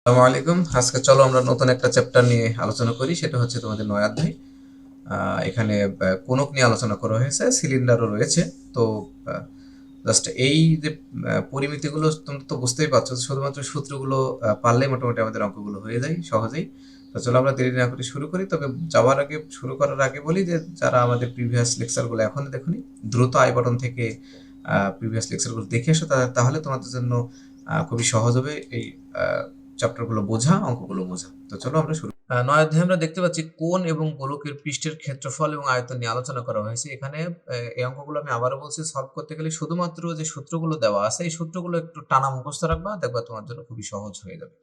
আসসালামু আলাইকুম। আজকে চলো আমরা নতুন একটা চ্যাপ্টার নিয়ে আলোচনা করি, সেটা হচ্ছে তোমাদের ৯ অধ্যায়। এখানে কোনক নিয়ে আলোচনা করা হয়েছে, সিলিন্ডারও রয়েছে। তো জাস্ট এই যে পরিমিতিগুলো তোমরা তো বুঝতেই পারছো, শুধুমাত্র সূত্রগুলো পারলেই মোটামুটি আমাদের অঙ্কগুলো হয়ে যায় সহজেই। তো চলো আমরা দেরি না করে শুরু করি। তবে শুরু করার আগে বলি যে যারা আমাদের প্রিভিয়াস লেকচারগুলো এখনো দেখোনি, দ্রুত আই বাটন থেকে প্রিভিয়াস লেকচারগুলো দেখে এসো, তাহলে তোমাদের জন্য খুবই সহজ হবে এই চ্যাপ্টারগুলো বোঝা, অঙ্কগুলো বোঝা। তো চলো আমরা শুরু। ৯ অধ্যায়ে আমরা দেখতে পাচ্ছি কোণ এবং গোলকের পৃষ্ঠের ক্ষেত্রফল এবং আয়তন নিয়ে আলোচনা করা হয়েছে। এখানে এই অঙ্কগুলো আমি আবারও বলছি, সলভ করতে গেলে শুধুমাত্র যে সূত্রগুলো দেওয়া আছে এই সূত্রগুলো একটু টানা মুখস্থ রাখবা, দেখবা তোমার জন্য খুবই সহজ হয়ে যাবে।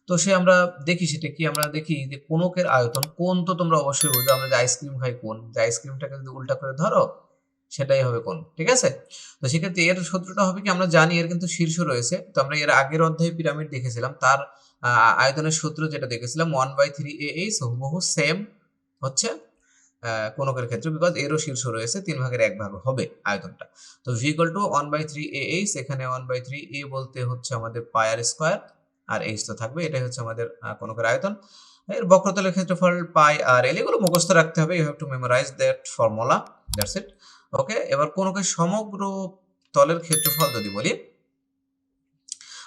তো আমরা দেখি সেটা কি, আমরা দেখি যে কোণকের আয়তন। কোণ তো তোমরা অবশ্যই বুঝো, আমরা যে আইসক্রিম খাই কোণ, যে আইসক্রিমটাকে যদি উল্টা করে ধরো সেটাই হবে কোণ, ঠিক আছে? তো সেক্ষেত্রে এর সূত্রটা হবে কি, আমরা জানি এর কিন্তু শীর্ষ রয়েছে। তো আমরা এর আগের অধ্যায়ে পিরামিড দেখেছিলাম, তার আয়তনের সূত্র যেটা দেখেছিলাম 1/3 হুবহু সেম হচ্ছে কোণকের ক্ষেত্রে, বিকজ এরও শীর্ষ রয়েছে, 3/1 হবে আয়তনটা। তো v ইকুয়াল টু 1/3 এখানে 1/3 বলতে হচ্ছে আমাদের পাই আর স্কোয়ার, আর এইচ তো থাকবে, এটাই হচ্ছে আমাদের কোণকের আয়তন। এর বক্রতলের ক্ষেত্রফল পাই আর এল, এগুলো মুখস্থ রাখতে হবে, you have to memorise that formula, that's it. Okay, এবার কোণকের সমগ্র তলের ক্ষেত্রফল যদি বলি,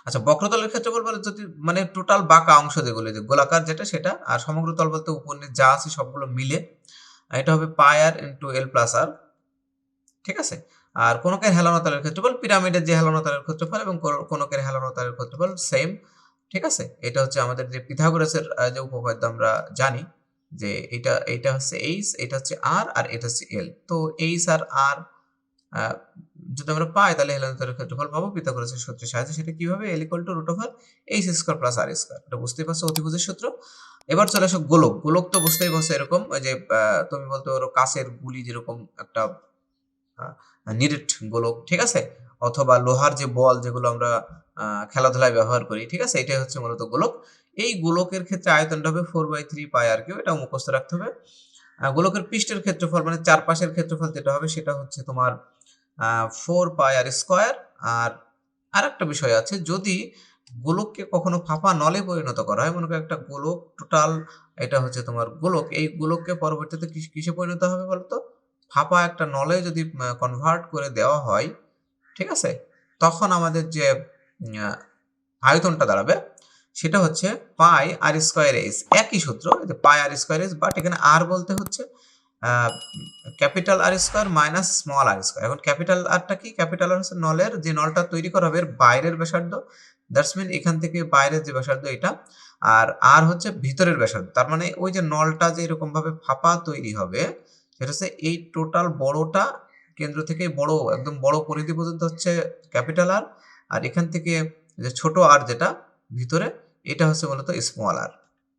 আচ্ছা বক্রতলের ক্ষেত্রফল বলে যদি মানে টোটাল বাঁকা অংশ যেগুলো, যে গোলাকার যেটা সেটা, আর সমগ্র তল বলতে উপর নিচ যা আছে সবগুলো মিলে, এটা হবে পাই আর ইন্টু এল প্লাস আর, ঠিক আছে? আর কোণকের হেলানো তলের ক্ষেত্রফল, পিরামিডের যে হেলানো তলের ক্ষেত্রফল এবং কোণকের হেলানো তলের ক্ষেত্রফল সেম, ঠিক আছে? এটা হচ্ছে আমাদের যে পিথাগোরাসের যে উপপাদ্য আমরা জানি, যে এটা হচ্ছে এইচ, এটা হচ্ছে আর, আর এটা হচ্ছে এল। তো এইচ আর আর যদি আমরা পাই তাহলে হেলানো তলের ক্ষেত্রফল পাবো পিথাগোরাসের সূত্রের সাহায্যে। সেটা কিভাবে? L equal to root over H square plus R square. এটা বুঝতেই পারছো, অতিভুজের সূত্র। এবার চলে আসো গোলক। গোলক তো বুঝতেই পারছো, এরকম ওই যে তুমি বলতে পারো কাঁচের গুলি যেরকম একটা নিরেট গোলক, ঠিক আছে? অথবা লোহার যে বল যেগুলো আমরা খেলাধুলায় ব্যবহার করি, ঠিক আছে? এটাই হচ্ছে মূলত গোলক। এই গোলকের ক্ষেত্রে আয়তনটা হবে 4/3 পাই আর কিউ, এটাও মুখস্থ রাখতে হবে। গোলকের পৃষ্ঠের ক্ষেত্রফল মানে চারপাশের ক্ষেত্রফল যেটা হবে সেটা হচ্ছে তোমার 4 পাই আর স্কোয়ার। আর আরেকটা বিষয় আছে, যদি গোলককে কখনো ফাঁপা নলে পরিণত করা হয়, মনে করো একটা গোলক টোটাল, এটা হচ্ছে তোমার গোলক, এই গোলককে পরবর্তীতে কিসে পরিণত হবে বলতো? ফাঁপা একটা নলে যদি কনভার্ট করে দেওয়া হয়, ঠিক আছে? তখন আমাদের যে আহ, আয়তনটা দাঁড়াবে সেটা হচ্ছে পাই আর স্কোয়ার এইচ। একই সূত্র, pi R square H, but এখানে আর বলতে হচ্ছে ক্যাপিটাল আর square minus small r square. এখন ক্যাপিটাল আরটা কি? ক্যাপিটাল আর হচ্ছে নলের যে নলটা তৈরি করা হবে এর বাইরের ব্যাসার্ধ, দ্যাটস মিন এখান থেকে বাইরের যে ব্যাসার্ধ এটা। আর আর হচ্ছে ভিতরের ব্যাসার্ধ, তার মানে ওই যে নলটা যে এরকম ভাবে ফাঁপা তৈরি হবে, সেটা হচ্ছে এই টোটাল বড়টা, কেন্দ্র থেকে বড় একদম বড় পরিধি পর্যন্ত হচ্ছে ক্যাপিটাল আর, আর এখান থেকে যে ছোট আর যেটা ভিতরে, এটা হচ্ছে মূলত স্মল আর।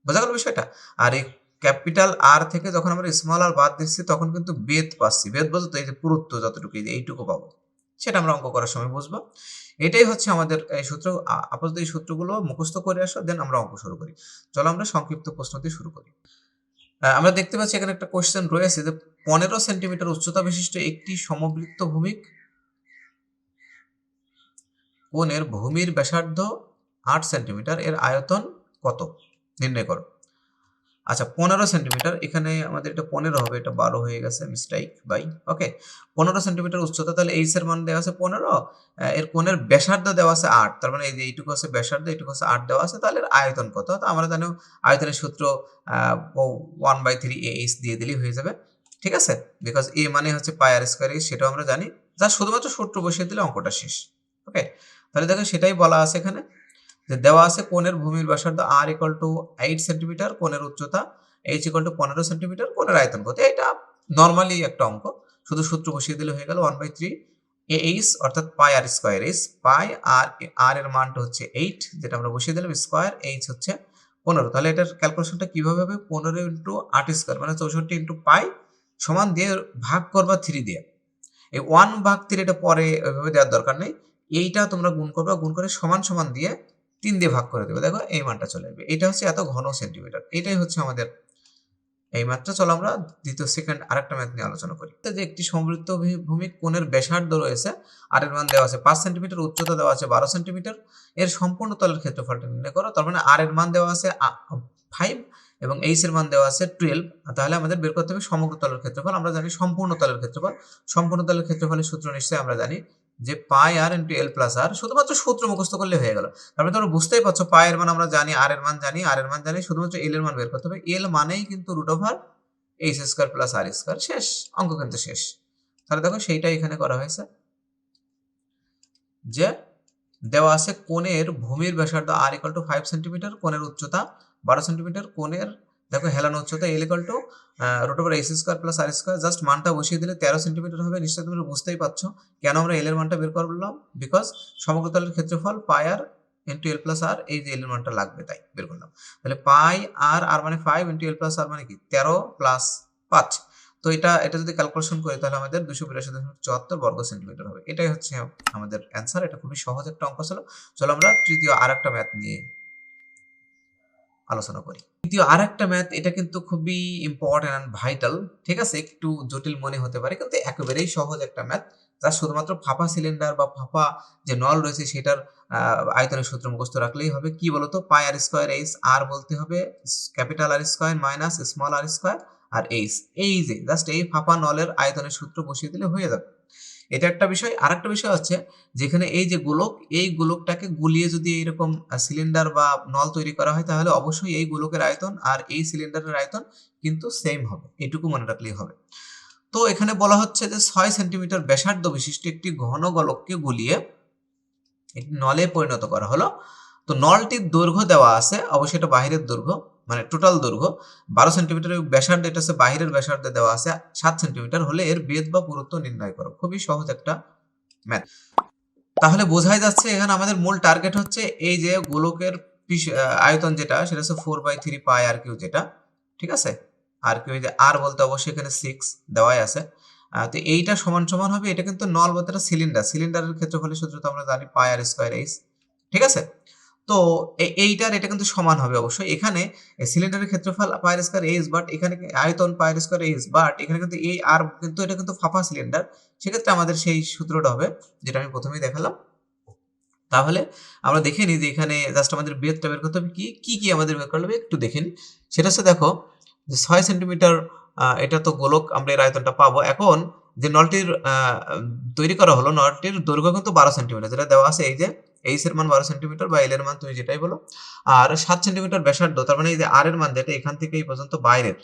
বোঝা গেল বিষয়টা? আর এই ক্যাপিটাল আর থেকে যখন আমরা স্মল আর বাদ দিচ্ছি তখন কিন্তু বেধ পাচ্ছি। বেধ বলতে এই যে পুরুত্ব যতটুকু, এইটুকু পাবো, সেটা আমরা অঙ্ক করার সময় বুঝবো। এটাই হচ্ছে আমাদের এই সূত্র। আপাতত এই সূত্রগুলো মুখস্থ করে আসো, দেন আমরা অঙ্ক শুরু করি। চলো আমরা সংক্ষিপ্ত প্রশ্ন দিয়ে শুরু করি। আমরা দেখতে পাচ্ছি এখানে একটা কোশ্চেন রয়েছে যে 15 সেন্টিমিটার উচ্চতা বিশিষ্ট একটি সমবৃত্ত ভূমিক কোণের ভূমির ব্যাসার্ধ 8 সেন্টিমিটার, এর আয়তন কত নির্ণয় করো। আচ্ছা 15 সেন্টিমিটার, এখানে আমাদের এটা 15 হবে, এটা 12 হয়ে গেছে, মিস্টেক বাই। ওকে, 15 সেন্টিমিটার উচ্চতা, তাহলে এইচ এর মান দেওয়া আছে 15, এর কোণের ব্যাসার্ধ দেওয়া আছে 8, তার মানে এই যে এইটুকু আছে ব্যাসার্ধ, এইটুকু আছে 8 দেওয়া আছে, তাহলে এর আয়তন কত? তো আমরা জানি আয়তনের সূত্র 1/3 দিয়ে দিলেই হয়ে যাবে, ঠিক আছে? বিকজ এ মানে হচ্ছে পাই আর স্কোয়ার, সেটাও আমরা জানি, যা শুধুমাত্র সূত্র বসিয়ে দিলে অঙ্কটা শেষ। ওকে, তাহলে দেখো সেটাই বলা আছে এখানে, যে দেওয়া আছে কোণের ভূমির ব্যাসার্ধ আর ইকুয়াল টু 8 সেন্টিমিটার, কোণের উচ্চতা এইচ ইকুয়াল টু 15 সেন্টিমিটার, কোণের আয়তন কত? এটা নর্মালি একটা অঙ্ক, শুধু সূত্র বসিয়ে দিলে হয়ে গেল 1/3 এইচ, অর্থাৎ পাই আর স্কোয়ার এইচ। পাই আর আর এর মানটা হচ্ছে 8, যেটা আমরা বসিয়ে দিলাম, স্কোয়ার এইচ হচ্ছে 15। তাহলে এটার ক্যালকুলেশনটা কিভাবে হবে? 15 ইন্টু 8 স্কোয়ার মানে 64 ইন্টু পাই সমান দিয়ে ভাগ করবা 3 দিয়ে। এই 1/3 এটা পরে ওইভাবে দেওয়ার দরকার নেই, এইটা তোমরা গুণ করবা, গুণ করে সমান সমান দিয়ে 3 দিয়ে ভাগ করে দেবে, দেখো এই মানটা চলে আসবে। এটা হচ্ছে এত ঘন সেন্টিমিটার, এটাই হচ্ছে আমাদের এই মাত্র চলো আমরা দ্বিতীয় সেকেন্ড আরেকটা ম্যাথ নিয়ে আলোচনা করি। যে একটি সমবৃত্তভূমি কোণের ব্যাসার্ধ রয়েছে, আর এর মান দেওয়া আছে 5 সেন্টিমিটার, উচ্চতা দেওয়া আছে 12 সেন্টিমিটার, এর সম্পূর্ণ তলের ক্ষেত্রফলটা নির্ণয় করো। তার মানে আর এর মান দেওয়া আছে 5 এবং এইচ এর মান দেওয়া আছে 12। তাহলে আমাদের বের করতে হবে সমগ্র তলের ক্ষেত্রফল। আমরা জানি সম্পূর্ণ তলের ক্ষেত্রফল, সম্পূর্ণ তলের ক্ষেত্রফলের সূত্র নিশ্চয়ই আমরা জানি যে পাই আর ইন্টু এল প্লাস আর। শুধুমাত্র সূত্র মুখস্থ করলে হয়ে গেল। তারপরে তোমরা বুঝতেই পারছো পাই এর মান আমরা জানি, আর এর মান জানি, আর এর মান জানি, শুধুমাত্র এল এর মান বের করতে হবে। এল মানেই কিন্তু root over H square plus R square. শেষ, অঙ্ক কিন্তু শেষ। তাহলে দেখো সেইটাই এখানে করা হয়েছে, যে দেওয়া আছে কোণের ভূমির ব্যাসার্ধ আর ইকুয়াল টু 5 সেন্টিমিটার, কোণের উচ্চতা 12 সেন্টিমিটার, কোণের দেখো হেলানো উচ্চতা L equal to root over H square plus R square. Just মানটা বসিয়ে দিলে 13 সেন্টিমিটার হবে। নিশ্চয়ই তুমি বুঝতেই পারছো কেন আমরা এল এর মানটা বের করলাম, বিকজ সমগ্র তলের ক্ষেত্রফল পাই আর ইন্টু এল প্লাস আর, এই যে এল এর মানটা লাগবে তাই বের করলাম। তাহলে পাই আর আর মানে 5 ইন্টু এল প্লাস আর মানে কি 13 প্লাস 5। তো এটা যদি ক্যালকুলেশন করি তাহলে আমাদের 282.74 বর্গ সেন্টিমিটার হবে। এটাই হচ্ছে আমাদের অ্যান্সার। এটা খুবই সহজ একটা অঙ্ক ছিল। চলো আমরা তৃতীয় আরেকটা ম্যাথ নিয়ে আলোচনা করি। তৃতীয় আরেকটা ম্যাথ, এটা কিন্তু খুবই ইম্পর্টেন্ট এন্ড ভাইটাল। ঠিক আছে, একটু জটিল মনে হতে পারে কিন্তু একেবারেই সহজ একটা ম্যাথ, যা শুধুমাত্র ফাঁপা সিলিন্ডার বা ফাঁপা যে নল রয়েছে সেটার আয়তনের সূত্র মুখস্থ রাখলেই হবে। কি বলতো, পাই আর স্কোয়ার এইচ, আর বলতে হবে ক্যাপিটাল আর square minus small r square আর এইচ। এই যে জাস্ট এই ফাঁপা নলের আয়তনের সূত্র বসিয়ে দিলে হয়ে যাবে। এটা একটা বিষয়। আর একটা বিষয় হচ্ছে যেখানে এই যে গোলক, এই গোলকটাকে গুলিয়ে যদি এইরকম সিলিন্ডার বা নল তৈরি করা হয় তাহলে অবশ্যই এই গোলকের আয়তন আর এই সিলিন্ডারের আয়তন কিন্তু সেম হবে, এটুকু মনে রাখলেই হবে। তো এখানে বলা হচ্ছে যে 6 সেন্টিমিটার ব্যাসার্ধ বিশিষ্ট একটি ঘন গোলককে গুলিয়ে একটি নলে পরিণত করা হলো। তো নলটির দৈর্ঘ্য দেওয়া আছে, অবশ্যই এটা বাহিরের দৈর্ঘ্য, মানে টোটাল দৈর্ঘ্য 12 সেন্টিমিটার, ব্যাসার্ধ এটা হচ্ছে বাহিরের ব্যাসার্ধ দেওয়া আছে 7 সেন্টিমিটার হলে এর বেধ বা পুরুত্ব নির্ণয় করো। খুবই সহজ একটা ম্যাথ। তাহলে বোঝাই যাচ্ছে এখানে আমাদের মূল টার্গেট হচ্ছে এই যে গোলকের আয়তন যেটা, সেটা হচ্ছে 4/3 পাই আর কিউ যেটা, ঠিক আছে। আর কিউ, এই যে আর বলতে অবশ্যই এখানে 6 দেওয়াই আছে। তো এইটা সমান সমান হবে, এটা কিন্তু নল বলতে একটা সিলিন্ডার, সিলিন্ডারের ক্ষেত্রফলের সূত্র তো আমরা জানি পাই আর স্কোয়ার এইচ, ঠিক আছে। তো এইটার এটা কিন্তু সমান হবে অবশ্যই। এখানে সিলিন্ডারের ক্ষেত্রফল পাই আর স্কোয়ার এইচ, বাট এখানে আয়তন পাই আর স্কোয়ার এইচ, বাট এখানে কিন্তু এই আর কিন্তু এটা কিন্তু ফাঁপা সিলিন্ডার, সেক্ষেত্রে আমাদের সেই সূত্রটা হবে যেটা আমি প্রথমেই দেখালাম। তাহলে আমরা দেখে নিই যে এখানে জাস্ট আমাদের বেধটা বের করতে হবে। কি আমাদের বের করতে হবে একটু দেখে নিই। সেটা হচ্ছে দেখো যে 6 সেন্টিমিটার, এটা তো গোলক, আমরা এর আয়তনটা পাবো। এখন যে নলটির তৈরি করা হলো, নলটির দৈর্ঘ্য কিন্তু 12 সেন্টিমিটার, যেটা দেওয়া আছে এই যে এইচ এর মান 12 সেন্টিমিটার বা এল এর মান তুমি যেটাই বলো, আর 7 সেন্টিমিটার ব্যাসার্ধ। তার মানে এই যে আর এর মান যেটা এখান থেকে এই পর্যন্ত বাইরের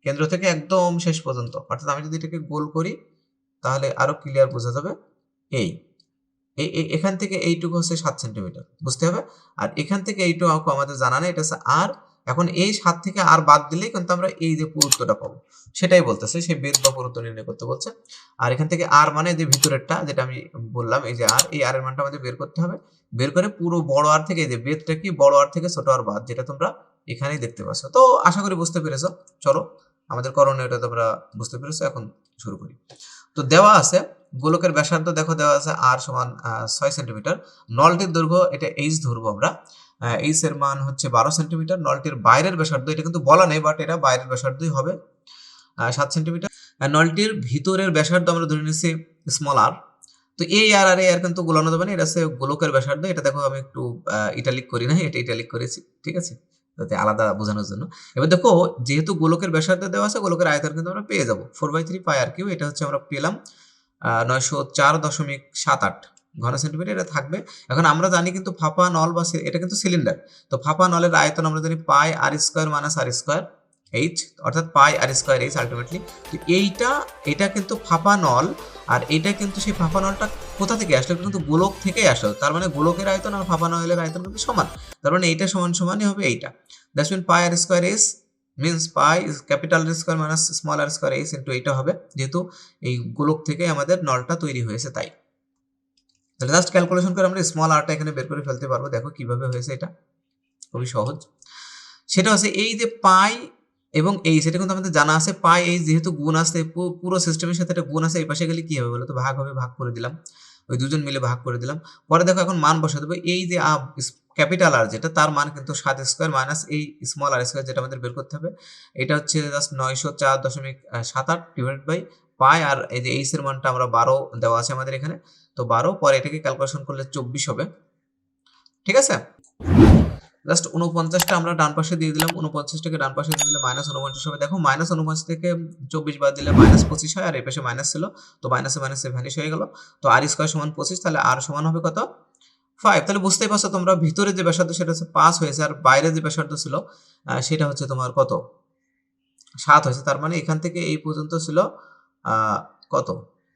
কেন্দ্র থেকে একদম শেষ পর্যন্ত, অর্থাৎ আমি যদি এটাকে গোল করি তাহলে আরো ক্লিয়ার বোঝা যাবে। এই এখান থেকে এইটুকু হচ্ছে 7 সেন্টিমিটার, বুঝতে হবে। আর এখান থেকে এইটুকু আমাদের জানা নেই, এটা হচ্ছে আর। এখন এই 7 থেকে আর বাদ দিলেই কিন্তু আমরা এই যে পুরুত্বটা পাবো, সেটাই বলতেছে, সেই বেধ বা পুরুত্ব নির্ণয় করতে বলছে। আর এখান থেকে আর মানে যে ভিতরেরটা যেটা আমি বললাম, এই যে আর, এই আর এর মানটা আমাদের বের করতে হবে। বের করে পুরো বড় আর থেকে, এই যে বেধটা কি, বড় আর থেকে ছোট আর বাদ, যেটা তোমরা এখানেই দেখতে পাচ্ছ। তো আশা করি বুঝতে পেরেছো। চলো আমাদের করণীয়টা তোমরা বুঝতে পেরেছো, এখন শুরু করি। তো দেওয়া আছে গোলকের ব্যাসার্ধ দেখো দেওয়া আছে আর সমান 6 সেন্টিমিটার, নলটির দৈর্ঘ্য এটা এইচ ধরবো আমরা, এইচ এর মান হচ্ছে 12 সেন্টিমিটার, নলটির বাইরের ব্যাসার্ধ এটা কিন্তু বলা নেই, বাট এটা বাইরের ব্যাসার্ধই হবে 7 সেন্টিমিটার, নলটির ভিতরের ব্যাসার্ধ আমরা ধরে নিচ্ছি স্মল আর। তো এই আর আর এই আর কিন্তু গোলানো যাবে না, এটা হচ্ছে গোলকের ব্যাসার্ধ। এটা দেখো আমি একটু ইটালিক করি না, এটা ইটালিক করেছি, ঠিক আছে, যাতে আলাদা বোঝানোর জন্য। এবার দেখো যেহেতু গোলকের ব্যাসার্ধ দেওয়া আছে, গোলকের আয়তন কিন্তু আমরা পেয়ে যাবো 4/3 পাই আর কিউ। এটা হচ্ছে আমরা পেলাম 904.78 ঘন সেন্টিমিটার, এটা থাকবে। এখন আমরা জানি কিন্তু ফাঁপা নল বা এটা কিন্তু সিলিন্ডার, তো ফাঁপা নলের আয়তন আমরা জানি পাই আর স্কোয়ার মাইনাস আর স্কোয়ার এইচ, অর্থাৎ পাই আর স্কোয়ার এইচ আলটিমেটলি। তো এটা কিন্তু ফাঁপা নল, আর এটা কিন্তু সেই ফাঁপা নলটা কোথা থেকে আসলো, কিন্তু গোলক থেকেই আসলো। তার মানে গোলকের আয়তন আর ফাঁপা নলের আয়তন কিন্তু সমান, তার মানে এইটা সমান সমানই হবে এইটা। That's mean pi R square h means pi capital R square minus small r square h into এইটা হবে, যেহেতু এই গোলক থেকে আমাদের নলটা তৈরি হয়েছে তাই। তাহলে জাস্ট ক্যালকুলেশন করে আমরা স্মল আরটা এখানে বের করে ফেলতে পারবো। দেখো কিভাবে হয়েছে, এটা খুবই সহজ। সেটা হচ্ছে এই যে পাই এবং এই, সেটা কিন্তু আমাদের জানা আছে। পাই এই যেহেতু গুণ আছে, পুরো সিস্টেমের সাথে একটা গুণ আছে, এই পাশে গেলে কি হবে বলো তো, ভাগ হবে, ভাগ করে দিলাম। ওই দুজন মিলে ভাগ করে দিলাম। পরে দেখো এখন মান বসা দেবো। এই যে ক্যাপিটাল আর যেটা তার মান কিন্তু 7 স্কোয়ার মাইনাস এই স্মল আর স্কোয়ার যেটা আমাদের বের করতে হবে। এটা হচ্ছে জাস্ট 904.78 ডিভাইড বাই পাই, আর এই যে এইচ এর মানটা আমরা 12 দেওয়া আছে আমাদের এখানে, তো 12 পরে এটাকে ক্যালকুলেশন করলে 24 হবে। ঠিক আছে, জাস্ট 49টা আমরা ডান পাশে দিয়ে দিলাম, 49টাকে ডান পাশে দিয়ে দিলে -49 হবে। দেখো -49 থেকে 24 বাদ দিলে -25 হয়, আর এই পাশে মাইনাস ছিল, তো মাইনাসে মাইনাসে ভ্যানিশ হয়ে গেল। তো আর স্কোয়ার সমান 25, তাহলে আর সমান হবে কত? 5। তাহলে বুঝতেই পারছো তোমরা, ভিতরে যে ব্যাসার্ধ সেটা হচ্ছে 5 হয়েছে, আর বাইরে যে ব্যাসার্ধ ছিল সেটা হচ্ছে তোমার কত? 7 হয়েছে। তার মানে এখান থেকে এই পর্যন্ত ছিল কত?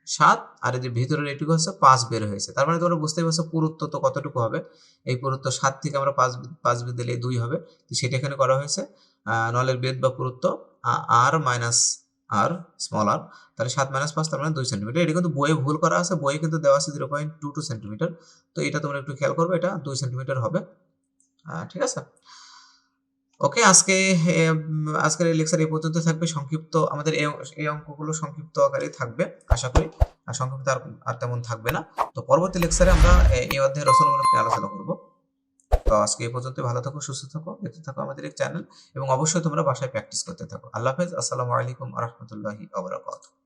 7, আর এই যে ভিতরের এইটুকু হচ্ছে 5 বের হয়েছে। তার মানে তোমরা বুঝতেই পারছো পুরুত্ব তো কতটুকু হবে। এই পুরুত্ব 7 থেকে আমরা 5 বিয়োগ দিলে 2 হবে। তো সেটা এখানে করা হয়েছে। নলের বেদ বা পুরুত্ব আর মাইনাস আর স্মল আর, তাহলে 7 - 5 তার মানে 2 সেন্টিমিটার। এটা কিন্তু বইয়ে ভুল করা আছে, বইয়ে কিন্তু দেওয়া আছে 0.22 সেন্টিমিটার। তো এটা তোমরা একটু খেয়াল করবে, এটা 2 সেন্টিমিটার হবে। ঠিক আছে, ওকে। আজকের এই লেকচার এই পর্যন্ত থাকবে। সংক্ষিপ্ত আমাদের এই অঙ্কগুলো সংক্ষিপ্ত আকারে থাকবে আশা করি, আর সংক্ষিপ্ত আর তেমন থাকবে না। তো পরবর্তী লেকচারে আমরা এই অধ্যায়ের রচনামূলক নিয়ে আলোচনা করব। তো আজকে এই পর্যন্ত, ভালো থাকো, সুস্থ থাকো, দেখতে থাকো আমাদের এই চ্যানেল, এবং অবশ্যই তোমরা বাসায় প্র্যাকটিস করতে থাকো। আল্লাহ হাফেজ, আসসালামু আলাইকুম ওয়া রাহমাতুল্লাহি ওয়া বারাকাতুহু।